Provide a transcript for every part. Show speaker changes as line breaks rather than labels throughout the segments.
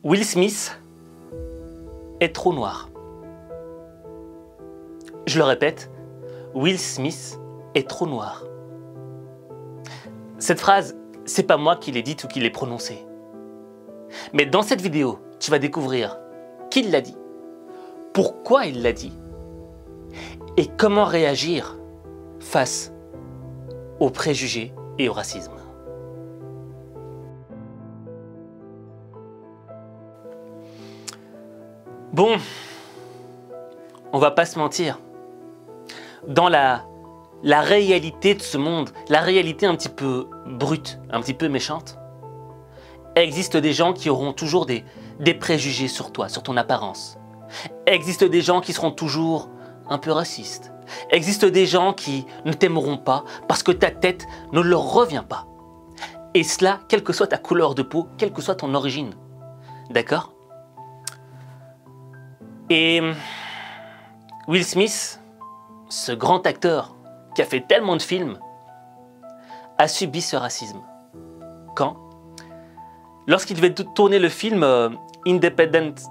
Will Smith est trop noir. Je le répète, Will Smith est trop noir. Cette phrase, c'est pas moi qui l'ai dite ou qui l'ai prononcée. Mais dans cette vidéo, tu vas découvrir qui l'a dit, pourquoi il l'a dit, et comment réagir face aux préjugés et au racisme. Bon, on va pas se mentir. Dans la réalité de ce monde, la réalité un petit peu brute, un petit peu méchante, existe des gens qui auront toujours des préjugés sur toi, sur ton apparence. Existe des gens qui seront toujours un peu racistes. Existe des gens qui ne t'aimeront pas parce que ta tête ne leur revient pas. Et cela, quelle que soit ta couleur de peau, quelle que soit ton origine. D'accord ? Et Will Smith, ce grand acteur qui a fait tellement de films, a subi ce racisme. Quand ? Lorsqu'il devait tourner le film Independence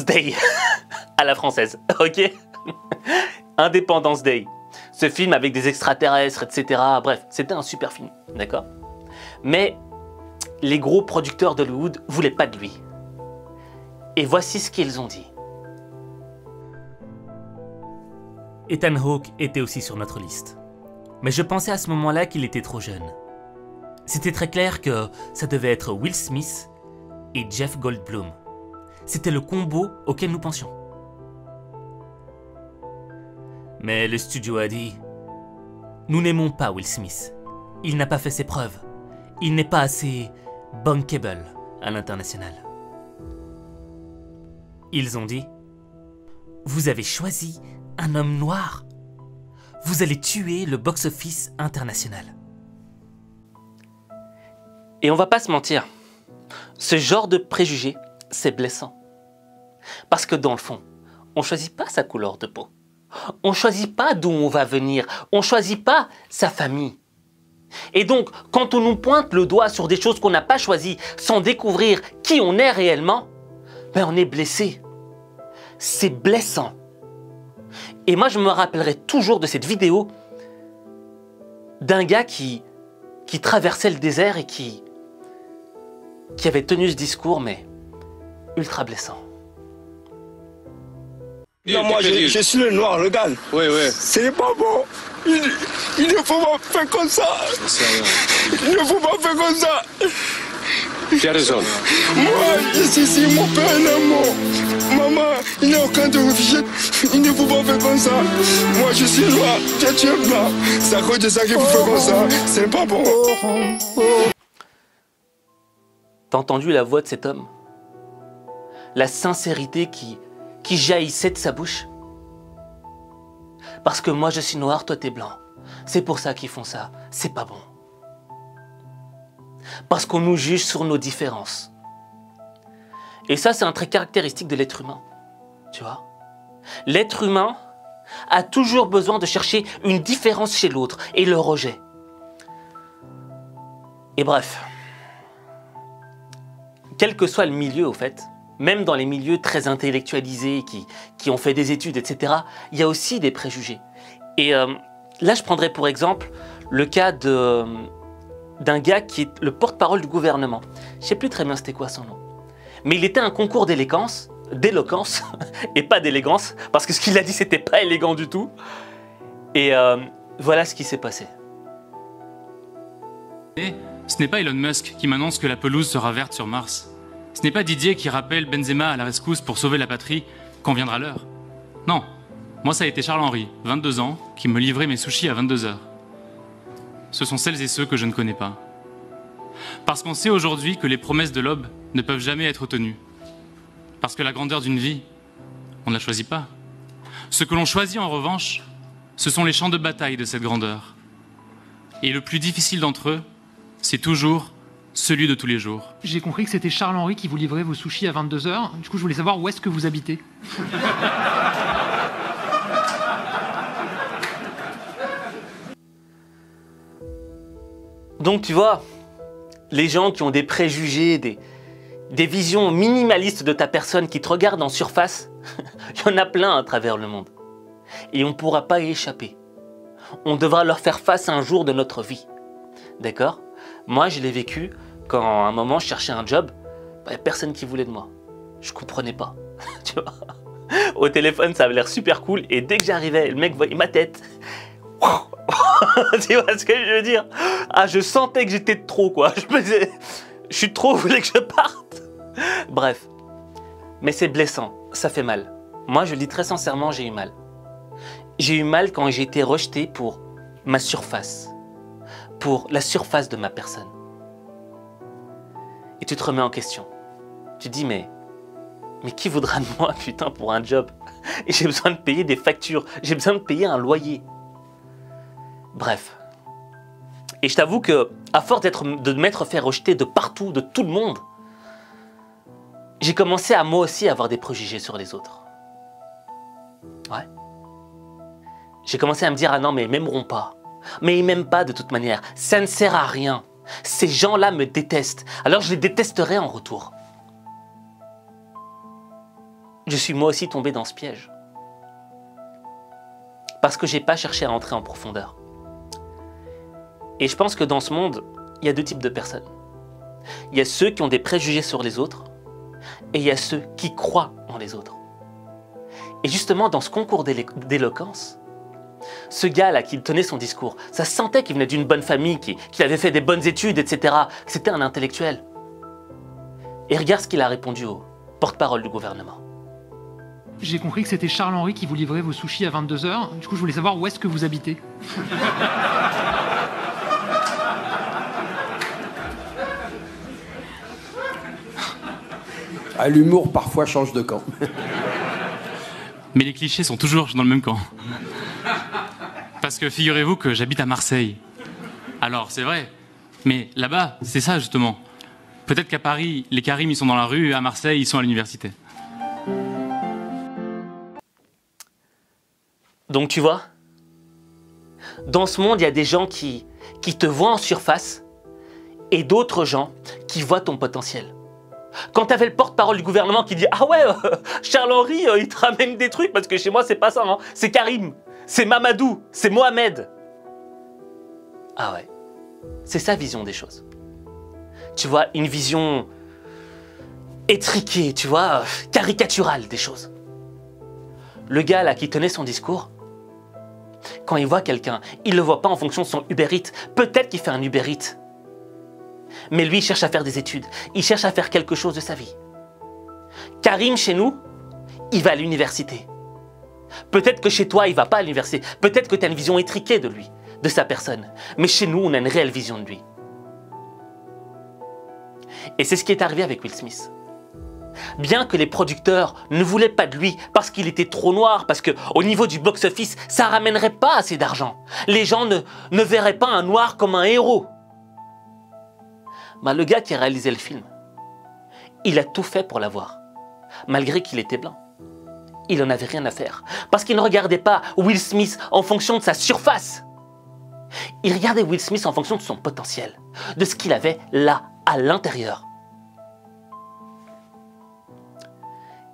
Day à la française, ok? Independence Day. Ce film avec des extraterrestres, etc. Bref, c'était un super film, d'accord? Mais les gros producteurs d'Hollywood ne voulaient pas de lui. Et voici ce qu'ils ont dit. Ethan Hawke était aussi sur notre liste. Mais je pensais à ce moment-là qu'il était trop jeune. C'était très clair que ça devait être Will Smith et Jeff Goldblum. C'était le combo auquel nous pensions. Mais le studio a dit « Nous n'aimons pas Will Smith. Il n'a pas fait ses preuves. Il n'est pas assez bankable à l'international. » Ils ont dit « Vous avez choisi un homme noir. Vous allez tuer le box-office international. » Et on va pas se mentir, ce genre de préjugé, c'est blessant. Parce que dans le fond, on choisit pas sa couleur de peau. On choisit pas d'où on va venir. On choisit pas sa famille. Et donc, quand on nous pointe le doigt sur des choses qu'on n'a pas choisies, sans découvrir qui on est réellement, ben on est blessé. C'est blessant. Et moi, je me rappellerai toujours de cette vidéo d'un gars qui traversait le désert et qui avait tenu ce discours, mais ultra blessant.
Non, moi, je suis le noir, regarde.
Oui, oui.
Ce n'est pas bon. Il ne faut pas faire comme ça. Il ne faut pas faire comme ça.
Tu as raison.
Moi, ici, mon père est mort. Maman, il n'y a aucun de réfugié. Il ne faut pas faire comme ça. Moi, je suis noir, tu es blanc. C'est à cause de ça qu'il faut faire comme ça. C'est pas bon.
T'as entendu la voix de cet homme? La sincérité qui jaillissait de sa bouche? Parce que moi je suis noir, toi t'es blanc. C'est pour ça qu'ils font ça. C'est pas bon. Parce qu'on nous juge sur nos différences. Et ça, c'est un trait caractéristique de l'être humain. Tu vois? L'être humain a toujours besoin de chercher une différence chez l'autre et le rejet. Et bref, quel que soit le milieu au fait, même dans les milieux très intellectualisés, qui ont fait des études, etc., il y a aussi des préjugés. Et là, je prendrais pour exemple le cas d'un gars qui est le porte-parole du gouvernement. Je ne sais plus très bien c'était quoi son nom. Mais il était à un concours d'éloquence, et pas d'élégance, parce que ce qu'il a dit, c'était pas élégant du tout. Et voilà ce qui s'est passé.
Ce n'est pas Elon Musk qui m'annonce que la pelouse sera verte sur Mars. Ce n'est pas Didier qui rappelle Benzema à la rescousse pour sauver la patrie quand viendra l'heure. Non, moi ça a été Charles-Henri, 22 ans, qui me livrait mes sushis à 22 h. Ce sont celles et ceux que je ne connais pas. Parce qu'on sait aujourd'hui que les promesses de l'aube ne peuvent jamais être tenues. Parce que la grandeur d'une vie, on ne la choisit pas. Ce que l'on choisit en revanche, ce sont les champs de bataille de cette grandeur. Et le plus difficile d'entre eux, c'est toujours celui de tous les jours.
J'ai compris que c'était Charles-Henri qui vous livrait vos sushis à 22 h. Du coup, je voulais savoir où est-ce que vous habitez.
Donc tu vois, les gens qui ont des préjugés, des visions minimalistes de ta personne qui te regardent en surface, il y en a plein à travers le monde. Et on ne pourra pas y échapper. On devra leur faire face un jour de notre vie. D'accord? Moi, je l'ai vécu quand à un moment je cherchais un job, il n'y a personne qui voulait de moi. Je ne comprenais pas. Tu vois? Au téléphone, ça avait l'air super cool. Et dès que j'arrivais, le mec voyait ma tête. Tu vois ce que je veux dire? Ah, je sentais que j'étais de trop, quoi. Je me disais, je suis trop, vous voulez que je parte? Bref. Mais c'est blessant, ça fait mal. Moi, je le dis très sincèrement, j'ai eu mal. J'ai eu mal quand j'ai été rejeté pour ma surface. Pour la surface de ma personne. Et tu te remets en question. Tu te dis, mais qui voudra de moi, putain, pour un job? Et j'ai besoin de payer des factures. J'ai besoin de payer un loyer. Bref. Et je t'avoue que, à force de m'être fait rejeter de partout, de tout le monde, j'ai commencé à moi aussi avoir des préjugés sur les autres. Ouais. J'ai commencé à me dire, ah non, mais ils m'aimeront pas. Mais ils m'aiment pas de toute manière. Ça ne sert à rien. Ces gens-là me détestent. Alors je les détesterai en retour. Je suis moi aussi tombé dans ce piège. Parce que j'ai pas cherché à entrer en profondeur. Et je pense que dans ce monde, il y a deux types de personnes. Il y a ceux qui ont des préjugés sur les autres, et il y a ceux qui croient en les autres. Et justement, dans ce concours d'éloquence, ce gars-là qui tenait son discours, ça se sentait qu'il venait d'une bonne famille, qu'il avait fait des bonnes études, etc., que c'était un intellectuel. Et regarde ce qu'il a répondu au porte-parole du gouvernement.
J'ai compris que c'était Charles-Henri qui vous livrait vos sushis à 22h. Du coup, je voulais savoir où est-ce que vous habitez.
Ah, l'humour parfois change de camp.
Mais les clichés sont toujours dans le même camp. Parce que figurez-vous que j'habite à Marseille. Alors, c'est vrai. Mais là-bas, c'est ça justement. Peut-être qu'à Paris, les Karim, ils sont dans la rue, et à Marseille, ils sont à l'université.
Donc tu vois, dans ce monde, il y a des gens qui te voient en surface et d'autres gens qui voient ton potentiel. Quand tu avais le porte-parole du gouvernement qui dit « Ah ouais, Charles-Henri, il te ramène des trucs parce que chez moi, c'est pas ça, hein. C'est Karim, c'est Mamadou, c'est Mohamed. » Ah ouais, c'est sa vision des choses. Tu vois, une vision étriquée, tu vois, caricaturale des choses. Le gars là qui tenait son discours, quand il voit quelqu'un, il ne le voit pas en fonction de son Uber Eats. Peut-être qu'il fait un Uber Eats. Mais lui, il cherche à faire des études. Il cherche à faire quelque chose de sa vie. Karim, chez nous, il va à l'université. Peut-être que chez toi, il ne va pas à l'université. Peut-être que tu as une vision étriquée de lui, de sa personne. Mais chez nous, on a une réelle vision de lui. Et c'est ce qui est arrivé avec Will Smith. Bien que les producteurs ne voulaient pas de lui parce qu'il était trop noir, parce qu'au niveau du box-office, ça ne ramènerait pas assez d'argent. Les gens ne verraient pas un noir comme un héros. Le gars qui a réalisé le film, il a tout fait pour l'avoir, malgré qu'il était blanc. Il n'en avait rien à faire, parce qu'il ne regardait pas Will Smith en fonction de sa surface. Il regardait Will Smith en fonction de son potentiel, de ce qu'il avait là, à l'intérieur.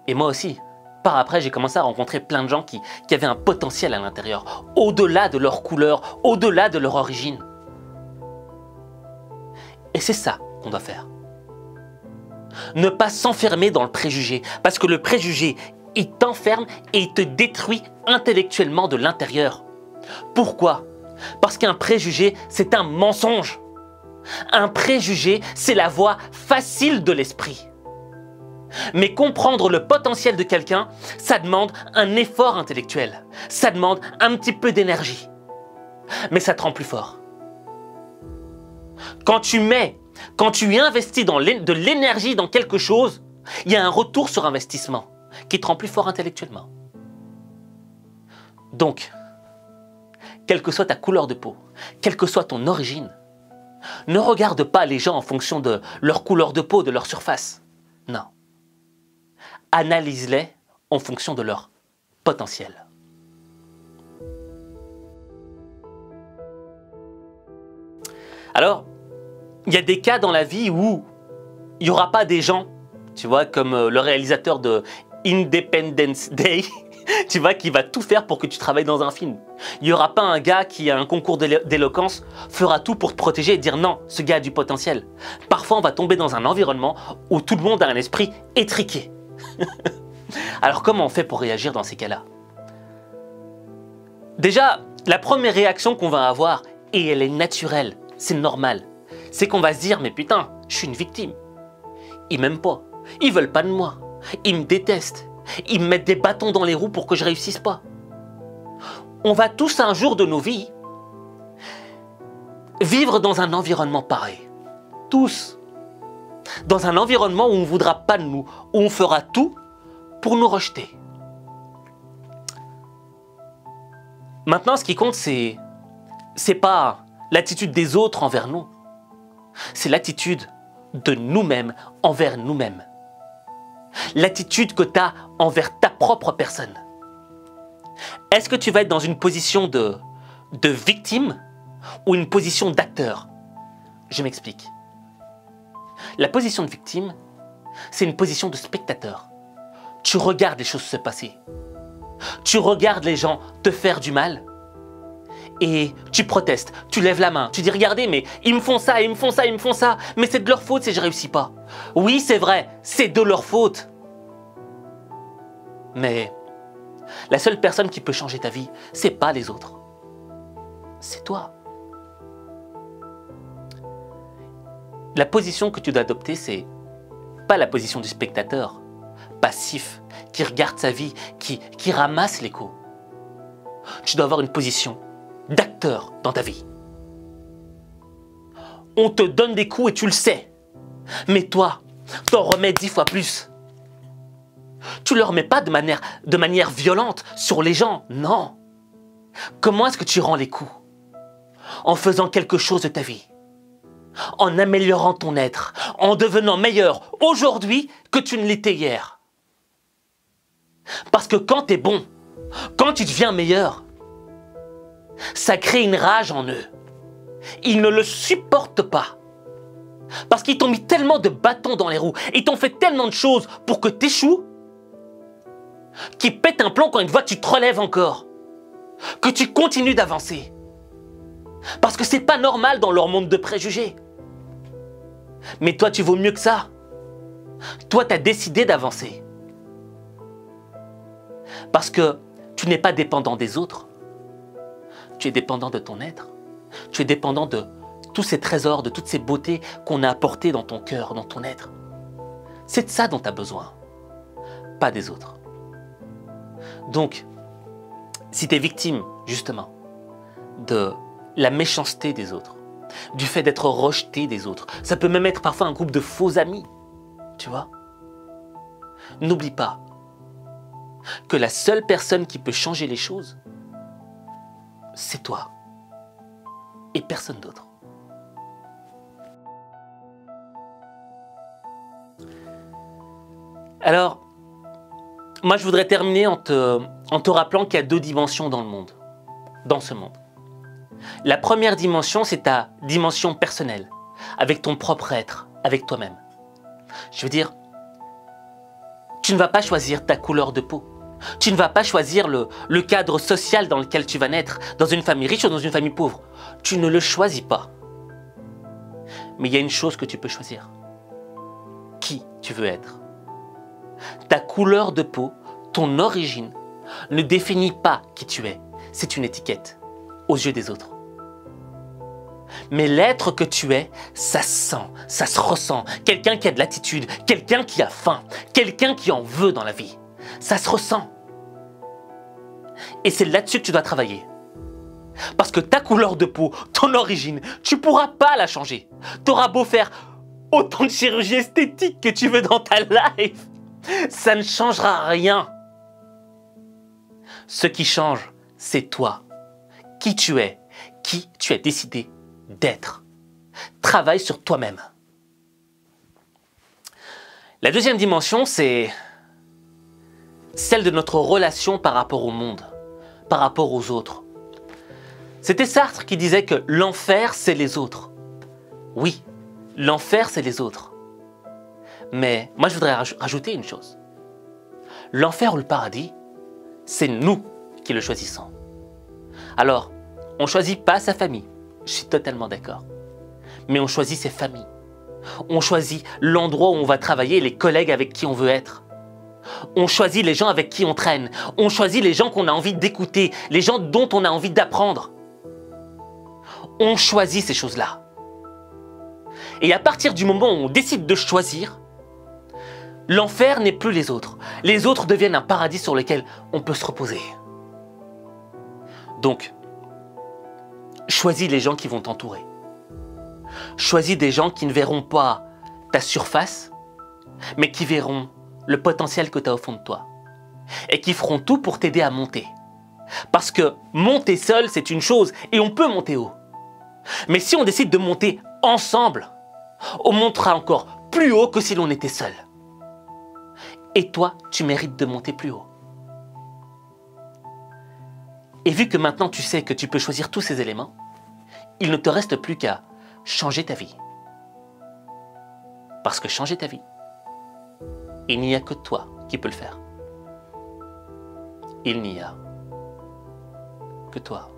Et moi aussi, par après, j'ai commencé à rencontrer plein de gens qui avaient un potentiel à l'intérieur, au-delà de leur couleur, au-delà de leur origine. Et c'est ça qu'on doit faire. Ne pas s'enfermer dans le préjugé, parce que le préjugé, il t'enferme et il te détruit intellectuellement de l'intérieur. Pourquoi? Parce qu'un préjugé, c'est un mensonge. Un préjugé, c'est la voie facile de l'esprit. Mais comprendre le potentiel de quelqu'un, ça demande un effort intellectuel. Ça demande un petit peu d'énergie. Mais ça te rend plus fort. Quand tu investis de l'énergie dans quelque chose, il y a un retour sur investissement qui te rend plus fort intellectuellement. Donc, quelle que soit ta couleur de peau, quelle que soit ton origine, ne regarde pas les gens en fonction de leur couleur de peau, de leur surface. Non. Analyse-les en fonction de leur potentiel. Alors, il y a des cas dans la vie où il n'y aura pas des gens, tu vois, comme le réalisateur de Independence Day, tu vois, qui va tout faire pour que tu travailles dans un film. Il n'y aura pas un gars qui a un concours d'éloquence, fera tout pour te protéger et dire non, ce gars a du potentiel. Parfois, on va tomber dans un environnement où tout le monde a un esprit étriqué. Alors, comment on fait pour réagir dans ces cas-là? Déjà, la première réaction qu'on va avoir, et elle est naturelle, c'est normal, c'est qu'on va se dire, mais putain, je suis une victime. Ils m'aiment pas, ils veulent pas de moi, ils me détestent, ils me mettent des bâtons dans les roues pour que je réussisse pas. On va tous un jour de nos vies vivre dans un environnement pareil. Tous. Dans un environnement où on ne voudra pas de nous, où on fera tout pour nous rejeter. Maintenant, ce qui compte, c'est pas l'attitude des autres envers nous. C'est l'attitude de nous-mêmes envers nous-mêmes. L'attitude que tu as envers ta propre personne. Est-ce que tu vas être dans une position de victime ou une position d'acteur? Je m'explique. La position de victime, c'est une position de spectateur. Tu regardes les choses se passer. Tu regardes les gens te faire du mal et tu protestes, tu lèves la main, tu dis regardez mais ils me font ça, ils me font ça, ils me font ça, mais c'est de leur faute si je réussis pas. Oui c'est vrai, c'est de leur faute. Mais la seule personne qui peut changer ta vie, c'est pas les autres. C'est toi. La position que tu dois adopter, c'est pas la position du spectateur, passif, qui regarde sa vie, qui ramasse l'écho. Tu dois avoir une position d'acteur dans ta vie. On te donne des coups et tu le sais. Mais toi, t'en remets 10 fois plus. Tu ne le remets pas de manière violente sur les gens, non. Comment est-ce que tu rends les coups? En faisant quelque chose de ta vie. En améliorant ton être, en devenant meilleur aujourd'hui que tu ne l'étais hier. Parce que quand tu es bon, quand tu deviens meilleur, ça crée une rage en eux. Ils ne le supportent pas. Parce qu'ils t'ont mis tellement de bâtons dans les roues, ils t'ont fait tellement de choses pour que tu échoues, qu'ils pètent un plomb quand ils voient que tu te relèves encore, que tu continues d'avancer. Parce que c'est pas normal dans leur monde de préjugés. Mais toi, tu vaux mieux que ça. Toi, tu as décidé d'avancer. Parce que tu n'es pas dépendant des autres. Tu es dépendant de ton être. Tu es dépendant de tous ces trésors, de toutes ces beautés qu'on a apportées dans ton cœur, dans ton être. C'est de ça dont tu as besoin, pas des autres. Donc, si tu es victime, justement, de la méchanceté des autres, du fait d'être rejeté des autres, ça peut même être parfois un groupe de faux amis, tu vois. N'oublie pas que la seule personne qui peut changer les choses, c'est toi et personne d'autre. Alors, moi je voudrais terminer en te rappelant qu'il y a 2 dimensions dans le monde, dans ce monde. La première dimension, c'est ta dimension personnelle, avec ton propre être, avec toi-même. Je veux dire, tu ne vas pas choisir ta couleur de peau. Tu ne vas pas choisir le cadre social dans lequel tu vas naître, dans une famille riche ou dans une famille pauvre. Tu ne le choisis pas. Mais il y a une chose que tu peux choisir. Qui tu veux être. Ta couleur de peau, ton origine, ne définit pas qui tu es. C'est une étiquette aux yeux des autres. Mais l'être que tu es, ça se sent, ça se ressent. Quelqu'un qui a de l'attitude, quelqu'un qui a faim, quelqu'un qui en veut dans la vie. Ça se ressent. Et c'est là-dessus que tu dois travailler. Parce que ta couleur de peau, ton origine, tu ne pourras pas la changer. Tu auras beau faire autant de chirurgie esthétique que tu veux dans ta life. Ça ne changera rien. Ce qui change, c'est toi. Qui tu es, qui tu as décidé d'être. Travaille sur toi-même. La deuxième dimension, c'est celle de notre relation par rapport au monde, par rapport aux autres. C'était Sartre qui disait que l'enfer, c'est les autres. Oui, L'enfer, c'est les autres. Mais moi, je voudrais rajouter une chose. L'enfer ou le paradis, c'est nous qui le choisissons. Alors, on ne choisit pas sa famille, je suis totalement d'accord. Mais on choisit ses familles. On choisit l'endroit où on va travailler, les collègues avec qui on veut être. On choisit les gens avec qui on traîne. On choisit les gens qu'on a envie d'écouter, les gens dont on a envie d'apprendre. On choisit ces choses-là. Et à partir du moment où on décide de choisir, l'enfer n'est plus les autres. Les autres deviennent un paradis sur lequel on peut se reposer. Donc, choisis les gens qui vont t'entourer. Choisis des gens qui ne verront pas ta surface, mais qui verront le potentiel que tu as au fond de toi. Et qui feront tout pour t'aider à monter. Parce que monter seul, c'est une chose, et on peut monter haut. Mais si on décide de monter ensemble, on montera encore plus haut que si l'on était seul. Et toi, tu mérites de monter plus haut. Et vu que maintenant tu sais que tu peux choisir tous ces éléments, il ne te reste plus qu'à changer ta vie. Parce que changer ta vie, il n'y a que toi qui peux le faire. Il n'y a que toi.